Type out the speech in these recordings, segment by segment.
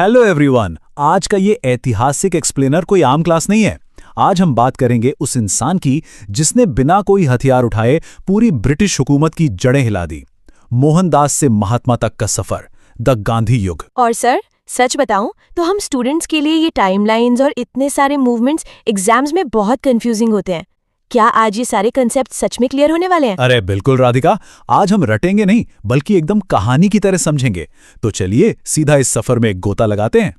Hello everyone. आज का ये ऐतिहासिक एक्सप्लेनर कोई आम क्लास नहीं है। आज हम बात करेंगे उस इंसान की जिसने बिना कोई हथियार उठाए पूरी ब्रिटिश हुकूमत की जड़ें हिला दी। मोहनदास से महात्मा तक का सफर, द गांधी युग। और सर, सच बताऊं तो हम स्टूडेंट्स के लिए ये टाइमलाइंस और इतने सारे मूवमेंट्स एग्जाम्स में बहुत कंफ्यूजिंग होते हैं। क्या आज ये सारे कंसेप्ट सच में क्लियर होने वाले हैं? अरे बिल्कुल राधिका, आज हम रटेंगे नहीं बल्कि एकदम कहानी की तरह समझेंगे। तो चलिए सीधा इस सफर में एक गोता लगाते हैं।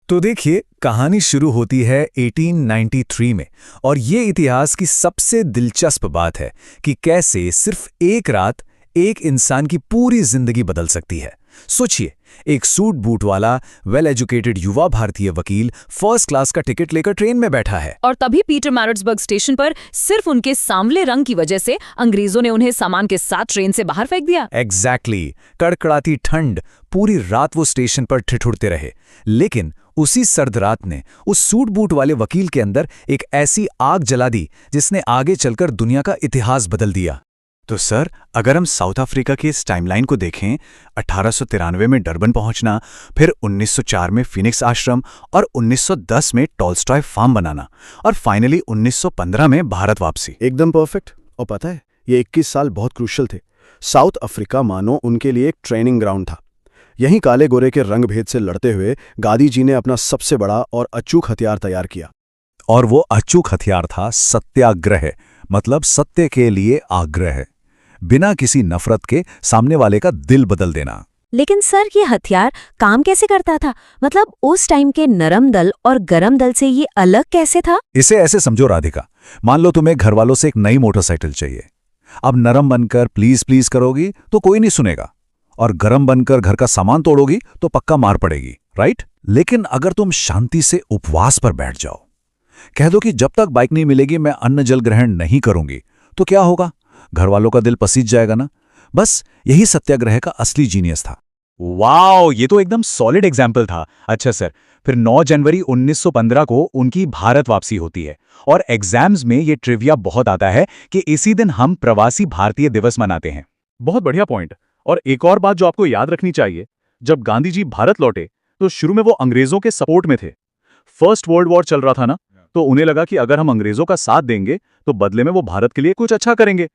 तो देखिए, कहानी शुरू होती है 1893 में और ये इतिहास की सबसे दिलचस्प बात है कि कैसे सिर्फ एक रात एक इंसान की पूरी जिंदगी बदल सकती है। सोचिए, एक सूट बूट वाला वेल एजुकेटेड युवा भारतीय वकील फर्स्ट क्लास का टिकट लेकर ट्रेन में बैठा है और तभी पीटर मैरिट्सबर्ग स्टेशन पर सिर्फ उनके सांवले रंग की वजह से अंग्रेजों ने उन्हें सामान के साथ ट्रेन से बाहर फेंक दिया। एग्जैक्टली। कड़कड़ाती ठंड, पूरी रात वो स्टेशन पर ठिठुरते रहे, लेकिन उसी सर्द रात ने उस सूट बूट वाले वकील के अंदर एक ऐसी आग जला दी जिसने आगे चलकर दुनिया का इतिहास बदल दिया। तो सर, अगर हम साउथ अफ्रीका की इस टाइमलाइन को देखें, 1893 में डरबन पहुंचना, फिर 1904 में फिनिक्स आश्रम और 1910 में टॉल्स्टॉय फार्म बनाना और फाइनली 1915 में भारत वापसी। एकदम परफेक्ट। और पता है, ये 21 साल बहुत क्रूशल थे। साउथ अफ्रीका मानो उनके लिए एक ट्रेनिंग ग्राउंड था। यहीं काले गोरे के रंग भेद से लड़ते हुए गांधी जी ने अपना सबसे बड़ा और अचूक हथियार तैयार किया। और वो अचूक हथियार था सत्याग्रह, मतलब सत्य के लिए आग्रह, बिना किसी नफरत के सामने वाले का दिल बदल देना। लेकिन सर, ये हथियार काम कैसे करता था? मतलब उस टाइम के नरम दल और गरम दल से ये अलग कैसे था? इसे ऐसे समझो राधिका, मान लो तुम्हें घर वालों से एक नई मोटरसाइकिल चाहिए। अब नरम बनकर प्लीज प्लीज करोगी तो कोई नहीं सुनेगा, और गरम बनकर घर का सामान तोड़ोगी तो पक्का मार पड़ेगी, राइट? लेकिन अगर तुम शांति से उपवास पर बैठ जाओ, कह दो कि जब तक बाइक नहीं मिलेगी मैं अन्न जल ग्रहण नहीं करूंगी, तो क्या होगा? घर वालों का दिल पसीज जाएगा ना। बस यही सत्याग्रह का असली जीनियस था। वाओ, ये तो एकदम सॉलिड एग्जाम्पल था। अच्छा सर, फिर 9 जनवरी 1915 को उनकी भारत वापसी होती है और एग्जाम्स में ये ट्रिविया बहुत आता है कि इसी दिन हम प्रवासी भारतीय दिवस मनाते हैं। बहुत बढ़िया पॉइंट। और एक और बात जो आपको याद रखनी चाहिए, जब गांधी जी भारत लौटे तो शुरू में वो अंग्रेजों के सपोर्ट में थे। फर्स्ट वर्ल्ड वॉर चल रहा था ना, तो उन्हें लगा कि अगर हम अंग्रेजों का साथ देंगे तो बदले में वो भारत के लिए कुछ अच्छा करेंगे।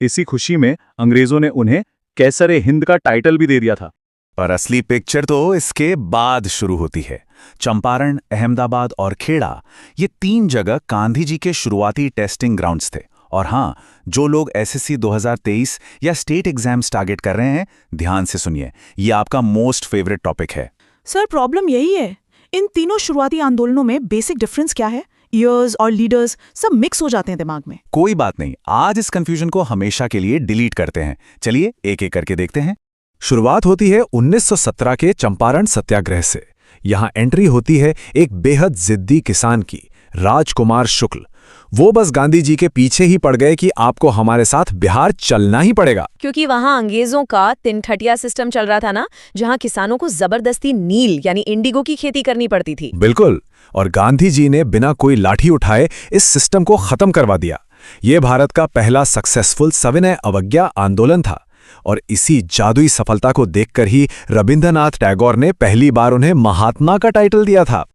इसी खुशी में अंग्रेजों ने उन्हें कैसरे हिंद का टाइटल भी दे दिया था। पर असली पिक्चर तो इसके बाद शुरू होती है। चंपारण, अहमदाबाद और खेड़ा, ये 3 जगह गांधी जी के शुरुआती टेस्टिंग ग्राउंड्स थे। और हाँ, जो लोग एसएससी 2023 या स्टेट एग्जाम्स टारगेट कर रहे हैं, ध्यान से सुनिए, ये आपका मोस्ट फेवरेट टॉपिक है। सर, प्रॉब्लम यही है, इन तीनों शुरुआती आंदोलनों में बेसिक डिफरेंस क्या है? ईयर्स और लीडर्स सब मिक्स हो जाते हैं दिमाग में। कोई बात नहीं, आज इस कंफ्यूजन को हमेशा के लिए डिलीट करते हैं। चलिए एक एक करके देखते हैं। शुरुआत होती है 1917 के चंपारण सत्याग्रह से। यहाँ एंट्री होती है एक बेहद जिद्दी किसान की, राजकुमार शुक्ल। वो बस गांधी जी के पीछे ही पड़ गए कि आपको हमारे साथ बिहार चलना ही पड़ेगा, क्योंकि वहाँ अंग्रेजों का तिनठटिया सिस्टम चल रहा था ना, जहाँ किसानों को जबरदस्ती नील यानी इंडिगो की खेती करनी पड़ती थी। बिल्कुल। और गांधी जी ने बिना कोई लाठी उठाए इस सिस्टम को खत्म करवा दिया। ये भारत का पहला सक्सेसफुल सविनय अवज्ञा आंदोलन था और इसी जादुई सफलता को देखकर ही रविंद्रनाथ टैगोर ने पहली बार उन्हें महात्मा का टाइटल दिया था।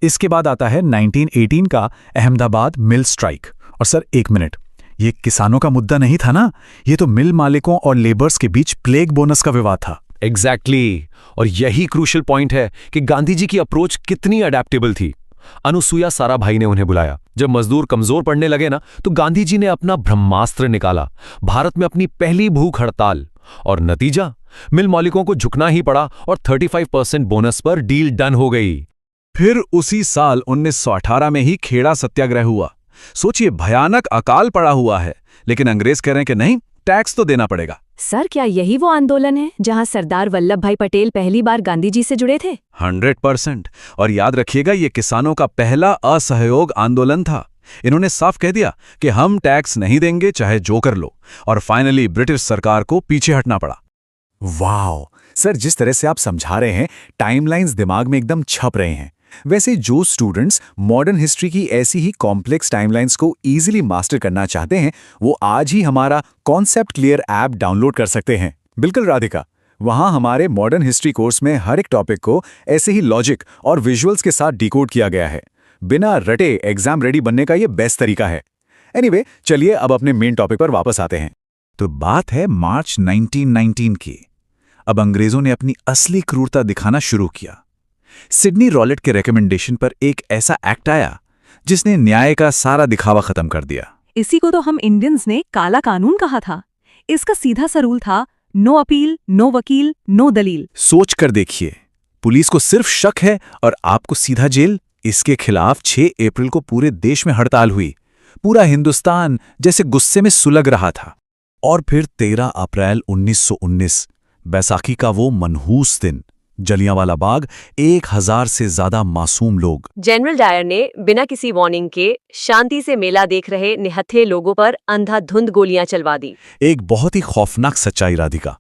इसके बाद आता है 1918 का अहमदाबाद मिल स्ट्राइक। और सर एक मिनट, ये किसानों का मुद्दा नहीं था ना, ये तो मिल मालिकों और लेबर्स के बीच प्लेग बोनस का विवाद था। एग्जैक्टली। और यही क्रूशियल पॉइंट है कि गांधी जी की अप्रोच कितनी अडेप्टेबल थी। अनुसुईया साराभाई ने उन्हें बुलाया। जब मजदूर कमजोर पड़ने लगे ना, तो गांधी जी ने अपना ब्रह्मास्त्र निकाला, भारत में अपनी पहली भूख हड़ताल। और नतीजा, मिल मालिकों को झुकना ही पड़ा और 35% बोनस पर डील डन हो गई। फिर उसी साल 1918 में ही खेड़ा सत्याग्रह हुआ। सोचिए, भयानक अकाल पड़ा हुआ है, लेकिन अंग्रेज कह रहे हैं कि नहीं, टैक्स तो देना पड़ेगा। सर, क्या यही वो आंदोलन है जहाँ सरदार वल्लभ भाई पटेल पहली बार गांधी जी से जुड़े थे? 100%। और याद रखिएगा, ये किसानों का पहला असहयोग आंदोलन था। इन्होंने साफ कह दिया कि हम टैक्स नहीं देंगे, चाहे जो कर लो। और फाइनली ब्रिटिश सरकार को पीछे हटना पड़ा। वाह सर, जिस तरह से आप समझा रहे हैं, टाइमलाइंस दिमाग में एकदम छप रहे हैं। वैसे जो स्टूडेंट्स मॉडर्न हिस्ट्री की ऐसी ही कॉम्प्लेक्स टाइमलाइंस को इजीली मास्टर करना चाहते हैं, वो आज ही हमारा कॉन्सेप्ट क्लियर ऐप डाउनलोड कर सकते हैं। बिल्कुल राधिका, वहां हमारे मॉडर्न हिस्ट्री कोर्स में हर एक टॉपिक को ऐसे ही लॉजिक और विजुअल्स के साथ डिकोड किया गया है। बिना रटे एग्जाम रेडी बनने का ये बेस्ट तरीका है। एनीवे, चलिए अब अपने मेन टॉपिक पर वापस आते हैं। तो बात है मार्च 1919 की। अब अंग्रेजों ने अपनी असली क्रूरता दिखाना शुरू किया। सिडनी रॉलेट के रिकमेंडेशन पर एक ऐसा एक्ट आया जिसने न्याय का सारा दिखावा खत्म कर दिया। इसी को तो हम इंडियंस ने काला कानून कहा था। इसका सीधा सा रूल था, नो अपील, नो वकील, नो दलील। सोच कर देखिए, पुलिस को सिर्फ शक है और आपको सीधा जेल। इसके खिलाफ 6 अप्रैल को पूरे देश में हड़ताल हुई। पूरा हिंदुस्तान जैसे गुस्से में सुलग रहा था। और फिर 13 अप्रैल 1919, बैसाखी का वो मनहूस दिन, जलियांवाला बाग, 1000 से ज्यादा मासूम लोग। जनरल डायर ने बिना किसी वार्निंग के शांति से मेला देख रहे निहत्थे लोगों पर अंधाधुंध गोलियां चलवा दी। एक बहुत ही खौफनाक सच्चाई राधिका।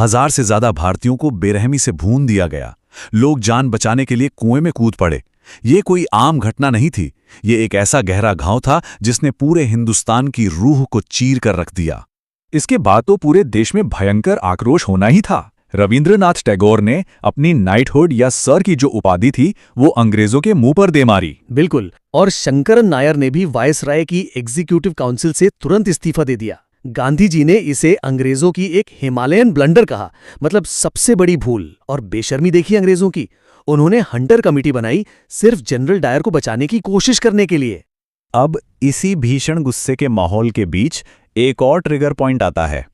1000 से ज्यादा भारतीयों को बेरहमी से भून दिया गया। लोग जान बचाने के लिए कुएं में कूद पड़े। ये कोई आम घटना नहीं थी। ये एक ऐसा गहरा घाव था जिसने पूरे हिंदुस्तान की रूह को चीर कर रख दिया। इसके बाद तो पूरे देश में भयंकर आक्रोश होना ही था। रविंद्रनाथ टैगोर ने अपनी नाइटहुड या सर की जो उपाधि थी वो अंग्रेजों के मुंह पर दे मारी। बिल्कुल। और शंकरन नायर ने भी वायसराय की एग्जीक्यूटिव काउंसिल से तुरंत इस्तीफा दे दिया। गांधी जी ने इसे अंग्रेजों की एक हिमालयन ब्लंडर कहा, मतलब सबसे बड़ी भूल। और बेशर्मी देखी अंग्रेजों की। उन्होंने हंटर कमेटी बनाई सिर्फ जनरल डायर को बचाने की कोशिश करने के लिए। अब इसी भीषण गुस्से के माहौल के बीच एक और ट्रिगर पॉइंट आता है।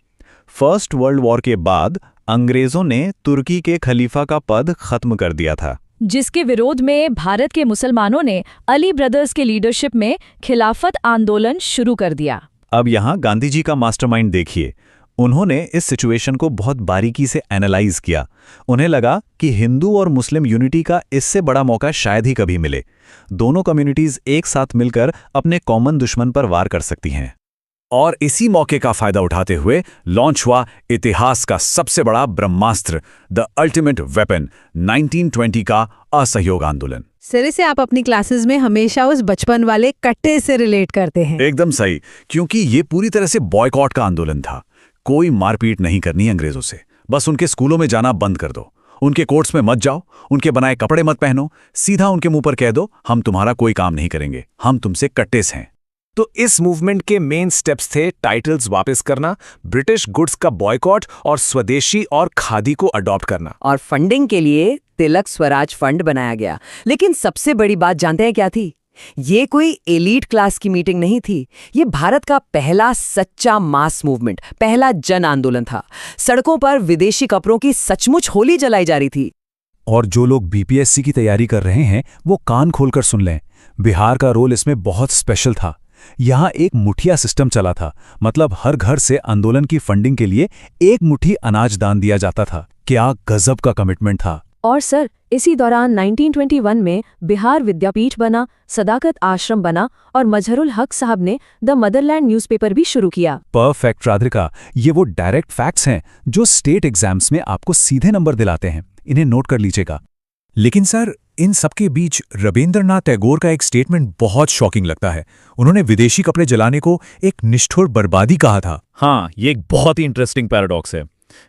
फर्स्ट वर्ल्ड वॉर के बाद अंग्रेजों ने तुर्की के खलीफा का पद खत्म कर दिया था, जिसके विरोध में भारत के मुसलमानों ने अली ब्रदर्स के लीडरशिप में खिलाफत आंदोलन शुरू कर दिया। अब यहाँ गांधी जी का मास्टरमाइंड देखिए। उन्होंने इस सिचुएशन को बहुत बारीकी से एनालाइज किया। उन्हें लगा कि हिंदू और मुस्लिम यूनिटी का इससे बड़ा मौका शायद ही कभी मिले। दोनों कम्युनिटीज एक साथ मिलकर अपने कॉमन दुश्मन पर वार कर सकती हैं। और इसी मौके का फायदा उठाते हुए लॉन्च हुआ इतिहास का सबसे बड़ा ब्रह्मास्त्र, द अल्टीमेट वेपन, 1920 का असहयोग आंदोलन। सर, इसे आप अपनी क्लासेस में हमेशा उस बचपन वाले कट्टे से रिलेट करते हैं। एकदम सही, क्योंकि ये पूरी तरह से बॉयकॉट का आंदोलन था। कोई मारपीट नहीं करनी अंग्रेजों से, बस उनके स्कूलों में जाना बंद कर दो, उनके कोर्ट्स में मत जाओ, उनके बनाए कपड़े मत पहनो, सीधा उनके मुंह पर कह दो हम तुम्हारा कोई काम नहीं करेंगे, हम तुमसे कट्टेस हैं। तो इस मूवमेंट के मेन स्टेप्स थे टाइटल्स वापस करना, ब्रिटिश गुड्स का बॉयकॉट और स्वदेशी और खादी को अडॉप्ट करना। और फंडिंग के लिए तिलक स्वराज फंड बनाया गया। लेकिन सबसे बड़ी बात जानते हैं क्या थी? ये कोई एलीट क्लास की मीटिंग नहीं थी। ये भारत का पहला सच्चा मास मूवमेंट, पहला जन आंदोलन था। सड़कों पर विदेशी कपड़ों की सचमुच होली जलाई जा रही थी। और जो लोग बीपीएससी की तैयारी कर रहे हैं वो कान खोलकर सुन लें। बिहार का रोल इसमें बहुत स्पेशल था। यहाँ एक मुठिया सिस्टम चला था, मतलब हर घर से आंदोलन की फंडिंग के लिए एक मुट्ठी अनाज दान दिया जाता था। क्या गजब का कमिटमेंट था। और सर, इसी दौरान 1921 में बिहार विद्यापीठ बना, सदाकत आश्रम बना और मजहरुल हक साहब ने द मदरलैंड न्यूज़पेपर भी शुरू किया। परफेक्ट राधिका, ये वो डायरेक्ट फैक्ट्स हैं जो स्टेट एग्जाम्स में आपको सीधे नंबर दिलाते हैं। इन्हें नोट कर लीजिएगा। लेकिन सर, इन सबके बीच रविंद्रनाथ टैगोर का एक स्टेटमेंट बहुत शॉकिंग लगता है। उन्होंने विदेशी कपड़े जलाने को एक निष्ठुर बर्बादी कहा था। हाँ, ये एक बहुत ही इंटरेस्टिंग पैराडॉक्स है।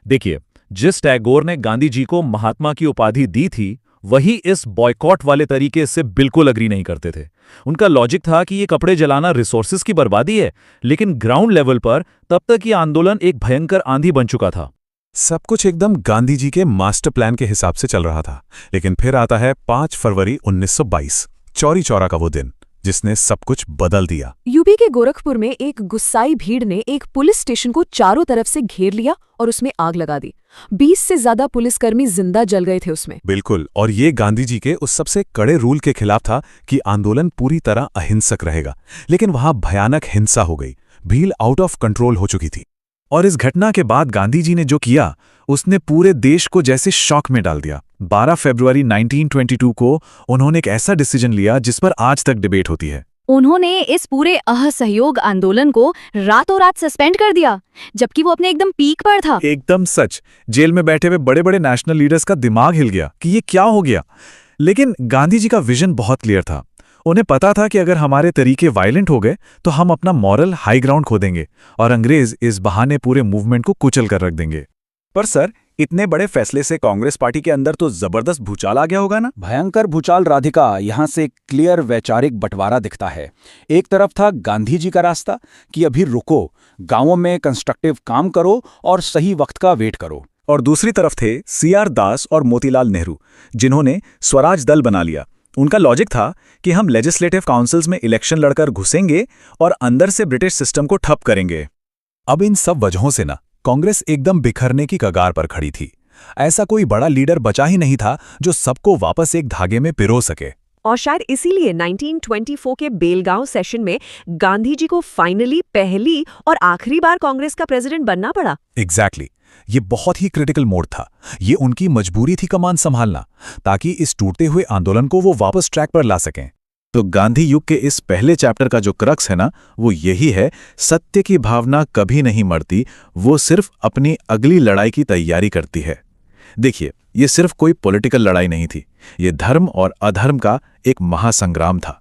देखिए, जिस टैगोर ने गांधी जी को महात्मा की उपाधि दी थी, वही इस बॉयकॉट वाले तरीके से बिल्कुल अग्री नहीं करते थे। उनका लॉजिक था कि ये कपड़े जलाना रिसोर्सेज की बर्बादी है, लेकिन ग्राउंड लेवल पर तब तक ये आंदोलन एक भयंकर आंधी बन चुका था। सब कुछ एकदम गांधी जी के मास्टर प्लान के हिसाब से चल रहा था। लेकिन फिर आता है 5 फरवरी 1922, चौरी चौरा का वो दिन जिसने सब कुछ बदल दिया। यूपी के गोरखपुर में एक गुस्साई भीड़ ने एक पुलिस स्टेशन को चारों तरफ से घेर लिया और उसमें आग लगा दी। 20 से ज्यादा पुलिसकर्मी जिंदा जल गए थे उसमें। बिल्कुल, और ये गांधी जी के उस सबसे कड़े रूल के खिलाफ था कि आंदोलन पूरी तरह अहिंसक रहेगा। लेकिन वहां भयानक हिंसा हो गई। भीड़ आउट ऑफ कंट्रोल हो चुकी थी। और इस घटना के बाद गांधी जी ने जो किया, उसने पूरे देश को जैसे शॉक में डाल दिया। 12 फरवरी 1922 को उन्होंने एक ऐसा डिसीजन लिया जिस पर आज तक डिबेट होती है। उन्होंने इस पूरे असहयोग आंदोलन को रातों रात सस्पेंड कर दिया, जबकि वो अपने एकदम पीक पर था। एकदम सच। जेल में बैठे हुए बड़े बड़े नेशनल लीडर्स का दिमाग हिल गया कि ये क्या हो गया। लेकिन गांधी जी का विजन बहुत क्लियर था। उन्हें पता था कि अगर हमारे तरीके वायलेंट हो गए तो हम अपना मॉरल हाई ग्राउंड खो देंगे और अंग्रेज इस बहाने पूरे मूवमेंट को कुचल कर रख देंगे। पर सर, इतने बड़े फैसले से कांग्रेस पार्टी के अंदर तो जबरदस्त भूचाल आ गया होगा ना। भयंकर भूचाल राधिका। यहाँ से क्लियर वैचारिक बंटवारा दिखता है। एक तरफ था गांधी जी का रास्ता कि अभी रुको, गांवों में कंस्ट्रक्टिव काम करो और सही वक्त का वेट करो, और दूसरी तरफ थे सीआर दास और मोतीलाल नेहरू, जिन्होंने स्वराज दल बना लिया। उनका लॉजिक था कि हम लेजिस्लेटिव काउंसिल्स में इलेक्शन लड़कर घुसेंगे और अंदर से ब्रिटिश सिस्टम को ठप करेंगे। अब इन सब वजहों से ना कांग्रेस एकदम बिखरने की कगार पर खड़ी थी। ऐसा कोई बड़ा लीडर बचा ही नहीं था जो सबको वापस एक धागे में पिरो सके। और शायद इसीलिए 1924 के बेलगांव सेशन में गांधी जी को फाइनली पहली और आखिरी बार कांग्रेस का प्रेसिडेंट बनना पड़ा। एग्जैक्टली। ये बहुत ही क्रिटिकल मोड़ था। ये उनकी मजबूरी थी कमान संभालना, ताकि इस टूटते हुए आंदोलन को वो वापस ट्रैक पर ला सकें। तो गांधी युग के इस पहले चैप्टर का जो क्रक्स है ना, वो यही है, सत्य की भावना कभी नहीं मरती, वो सिर्फ अपनी अगली लड़ाई की तैयारी करती है। देखिए, ये सिर्फ कोई पॉलिटिकल लड़ाई नहीं थी, ये धर्म और अधर्म का एक महासंग्राम था।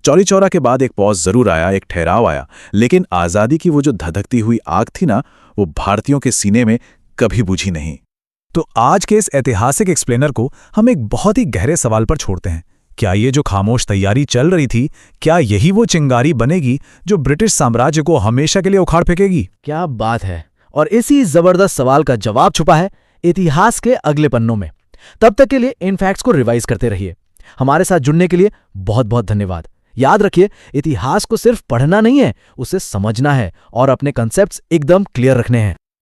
चौरी चौरा के बाद एक पॉज जरूर आया, एक ठहराव आया, लेकिन आज़ादी की वो जो धधकती हुई आग थी ना, वो भारतीयों के सीने में कभी बुझी नहीं। तो आज के इस ऐतिहासिक एक्सप्लेनर को हम एक बहुत ही गहरे सवाल पर छोड़ते हैं। क्या ये जो खामोश तैयारी चल रही थी, क्या यही वो चिंगारी बनेगी जो ब्रिटिश साम्राज्य को हमेशा के लिए उखाड़ फेंकेगी? क्या बात है। और इसी जबरदस्त सवाल का जवाब छुपा है इतिहास के अगले पन्नों में। तब तक के लिए इन फैक्ट्स को रिवाइज करते रहिए। हमारे साथ जुड़ने के लिए बहुत बहुत धन्यवाद। याद रखिए, इतिहास को सिर्फ पढ़ना नहीं है, उसे समझना है और अपने कंसेप्ट्स एकदम क्लियर रखने हैं।